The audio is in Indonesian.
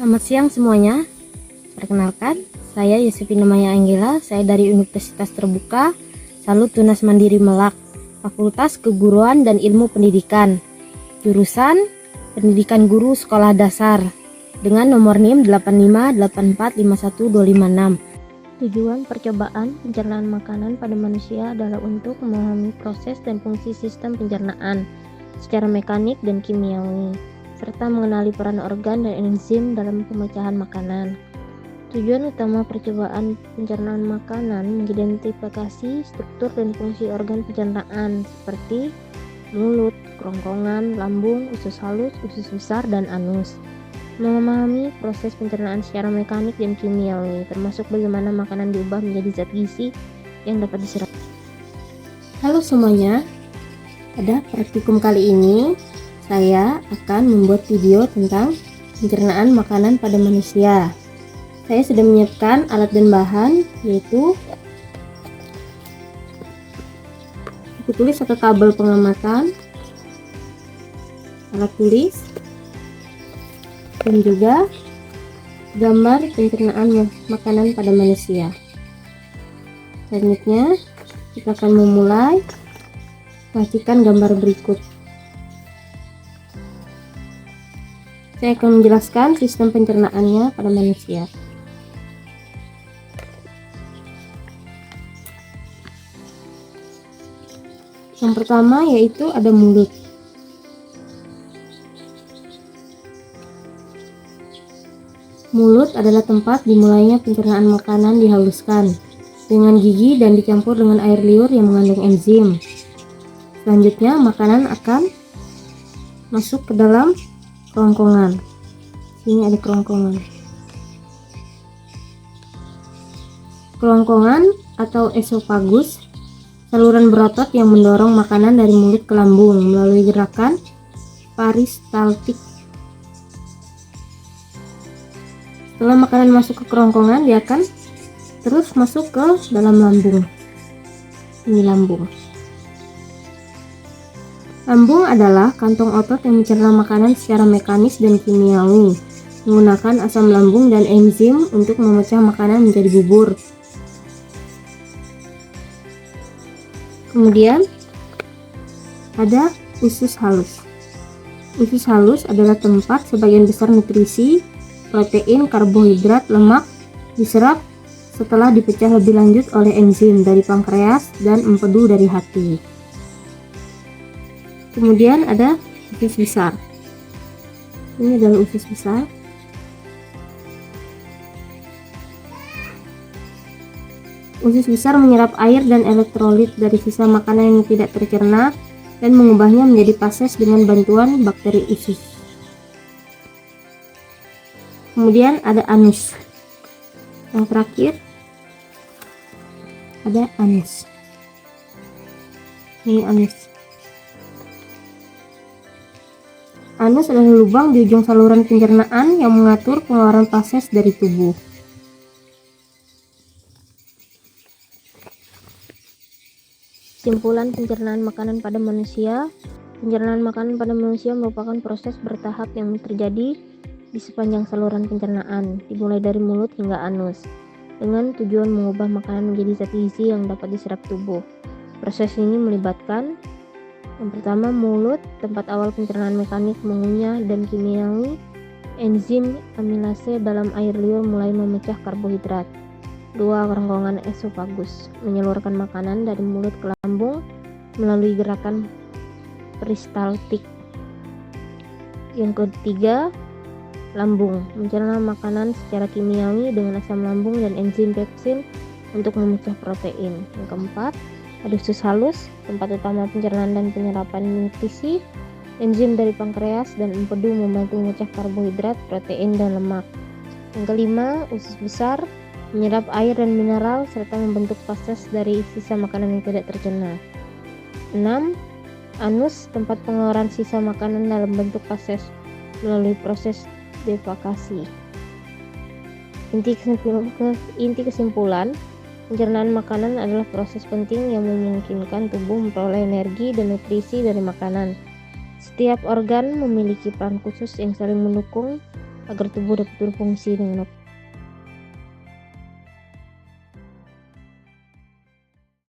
Selamat siang semuanya. Perkenalkan, saya Yosefina Maya Anggela. Saya dari Universitas Terbuka Salut Tunas Mandiri Melak, Fakultas Keguruan dan Ilmu Pendidikan, jurusan Pendidikan Guru Sekolah Dasar, dengan nomor NIM 8584512556. Tujuan percobaan pencernaan makanan pada manusia adalah untuk memahami proses dan fungsi sistem pencernaan secara mekanik dan kimiawi, serta mengenali peran organ dan enzim dalam pemecahan makanan. Tujuan utama percobaan pencernaan makanan mengidentifikasi struktur dan fungsi organ pencernaan seperti mulut, kerongkongan, lambung, usus halus, usus besar, dan anus. Memahami proses pencernaan secara mekanik dan kimiawi, termasuk bagaimana makanan diubah menjadi zat gizi yang dapat diserap. Halo semuanya, pada praktikum kali ini saya akan membuat video tentang pencernaan makanan pada manusia. Saya sudah menyiapkan alat dan bahan, yaitu buku tulis atau tabel pengamatan, alat tulis, dan juga gambar pencernaan makanan pada manusia. Selanjutnya kita akan memulai. Perhatikan gambar berikut. Saya akan menjelaskan sistem pencernaannya pada manusia. Yang pertama yaitu ada mulut. Mulut adalah tempat dimulainya pencernaan makanan dihaluskan dengan gigi dan dicampur dengan air liur yang mengandung enzim. Selanjutnya makanan akan masuk ke dalam kerongkongan. Sini ada kerongkongan. Kerongkongan atau esofagus, saluran berotot yang mendorong makanan dari mulut ke lambung melalui gerakan peristaltik. Setelah makanan masuk ke kerongkongan, dia akan terus masuk ke dalam lambung. Ini lambung. Lambung adalah kantong otot yang mencerna makanan secara mekanis dan kimiawi, menggunakan asam lambung dan enzim untuk memecah makanan menjadi bubur. Kemudian ada usus halus. Usus halus adalah tempat sebagian besar nutrisi, protein, karbohidrat, lemak diserap setelah dipecah lebih lanjut oleh enzim dari pankreas dan empedu dari hati. Kemudian ada usus besar. Ini adalah usus besar. Usus besar menyerap air dan elektrolit dari sisa makanan yang tidak tercerna dan mengubahnya menjadi fases dengan bantuan bakteri usus. Kemudian ada anus. Yang terakhir ada anus. Ini anus. Anus adalah lubang di ujung saluran pencernaan yang mengatur pengeluaran fases dari tubuh. Kesimpulan pencernaan makanan pada manusia. Pencernaan makanan pada manusia merupakan proses bertahap yang terjadi di sepanjang saluran pencernaan, dimulai dari mulut hingga anus, dengan tujuan mengubah makanan menjadi zat gizi yang dapat diserap tubuh. Proses ini melibatkan yang pertama mulut, tempat awal pencernaan mekanik mengunyah dan kimiawi. Enzim amilase dalam air liur mulai memecah karbohidrat. 2. Kerongkongan esofagus, menyalurkan makanan dari mulut ke lambung melalui gerakan peristaltik. Yang ketiga, lambung, mencerna makanan secara kimiawi dengan asam lambung dan enzim pepsin untuk memecah protein. Yang keempat, ada usus halus, tempat utama pencernaan dan penyerapan nutrisi. Enzim dari pankreas dan empedu membantu memecah karbohidrat, protein, dan lemak. Yang kelima, usus besar, menyerap air dan mineral serta membentuk fases dari sisa makanan yang tidak tercerna. 6. Anus, tempat pengeluaran sisa makanan dalam bentuk fases melalui proses defekasi. Inti kesimpulan, pencernaan makanan adalah proses penting yang memungkinkan tubuh memperoleh energi dan nutrisi dari makanan. Setiap organ memiliki peran khusus yang saling mendukung agar tubuh dapat berfungsi dengan